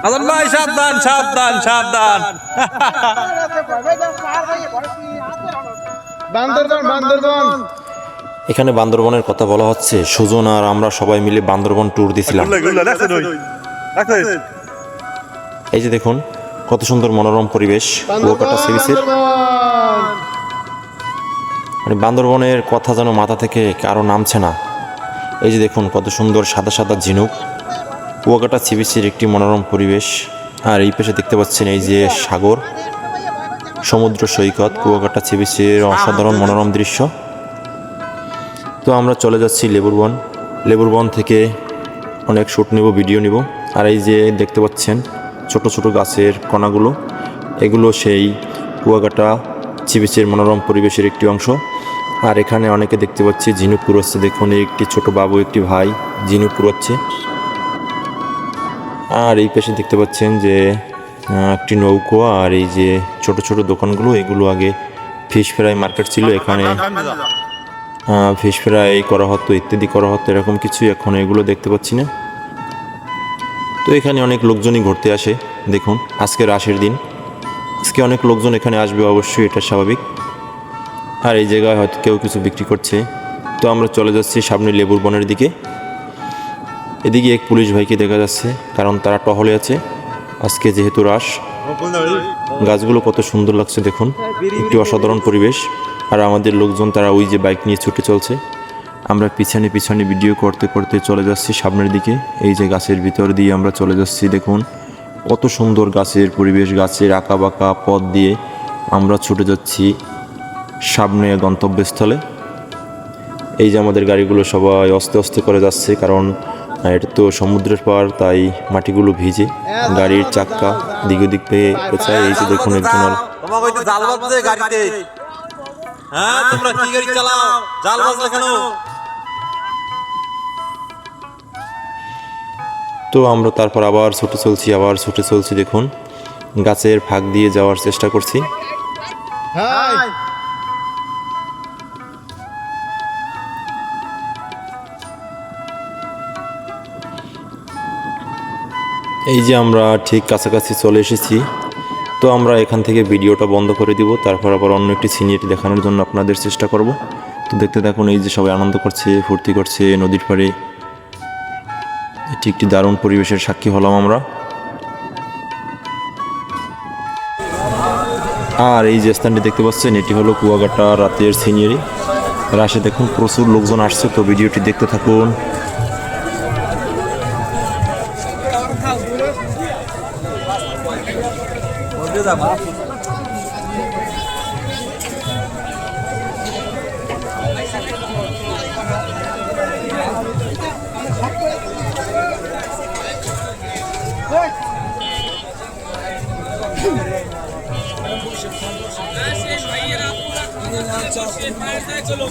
আজান ভাই সাবধান সাবধান সাবধান। এখানে বান্দরবনের কথা বলা হচ্ছে। সুজন আর আমরা সবাই মিলে বান্দরবন ট্যুর দিছিলাম। এই যে দেখুন কত সুন্দর মনোরম পরিবেশ কুয়াকাটা সি বিচের। মানে বান্দরবনের কথা যেন মাথা থেকে কারো নামছে না। এই যে দেখুন কত সুন্দর সাদা সাদা ঝিনুক। কুয়াকাটা সি বিচের একটি মনোরম পরিবেশ। আর এই পাশে দেখতে পাচ্ছেন এই যে সাগর, সমুদ্র সৈকত, কুয়াকাটা সি বিচের অসাধারণ মনোরম দৃশ্য। তো আমরা চলে যাচ্ছি লেবুরবন। লেবুরবন থেকে অনেক শ্যুট নেব, ভিডিও নেব। আর এই যে দেখতে পাচ্ছেন ছোট ছোট গাছের কণাগুলো, এগুলো সেই কুয়াকাটা সি বিচের মনোরম পরিবেশের একটি অংশ। আর এখানে অনেকে দেখতে পাচ্ছি ঝিনুক কুড়োচ্ছে। দেখুন একটি ছোট বাবু একটি ভাই ঝিনুক কুড়োচ্ছে। আর এই পাশে দেখতে পাচ্ছেন যে একটি নৌকো। আর এই যে ছোট ছোট দোকানগুলো, এগুলো আগে ফিশ ফ্রাই মার্কেট ছিল। এখানে ফিশ ফ্রাই করা হতো, ইত্যাদি করা হতো, এরকম কিছু এখন এগুলো দেখতে পাচ্ছি না। তো এখানে অনেক লোকজনই ঘুরতে আসে। দেখুন আজকে রাশের দিন, আজকে অনেক লোকজন এখানে আসবে, অবশ্যই এটা স্বাভাবিক। আর এই জায়গায় হয়তো কেউ কিছু বিক্রি করছে। তো আমরা চলে যাচ্ছি সামনে লেবুর বনের দিকে। এদিকে এক পুলিশ ভাইকে দেখা যাচ্ছে, কারণ তারা টহলে আছে আজকে যেহেতু রাশ। গাছগুলো কত সুন্দর লাগছে দেখুন, একটি অসাধারণ পরিবেশ। আর আমাদের লোকজন তারা ওই যে বাইক নিয়ে ছুটে চলছে। আমরা পিছনে পিছনে ভিডিও করতে করতে চলে যাচ্ছি সামনের দিকে। এই যে গাছের ভিতর দিয়ে আমরা চলে যাচ্ছি। দেখুন কত সুন্দর গাছের পরিবেশ, গাছের আঁকা বাঁকা পথ দিয়ে আমরা ছুটে যাচ্ছি সামনে গন্তব্যস্থলে। এই যে আমাদের গাড়িগুলো সবাই আস্তে আস্তে করে যাচ্ছে, কারণ এটা তো সমুদ্রের পার, তাই মাটিগুলো ভিজে। গাড়ির চাক্কা দিক ওদিক পেঁচায়। এই যে দেখুন একজন তো আমরা তারপর আবার ছুটে চলছি। দেখুন গাছের ফাঁক দিয়ে যাওয়ার চেষ্টা করছি। এই যে আমরা ঠিক কাছাকাছি চলে এসেছি। তো আমরা এখান থেকে ভিডিওটা বন্ধ করে দিব, তারপর আবার অন্য একটি সিনারি দেখানোর জন্য আপনাদের চেষ্টা করব। তো দেখতে দেখুন এই যে সবাই আনন্দ করছে, ফুর্তি করছে নদীর পাড়ে। এটি একটি দারুণ পরিবেশের সাক্ষী হলাম আমরা। আর এই যে স্থানটি দেখতে পাচ্ছেন, এটি হলো কুয়াকাটা রাতের সিনারি। রাশে দেখুন প্রচুর লোকজন আসছে। তো ভিডিওটি দেখতে থাকুন। চলো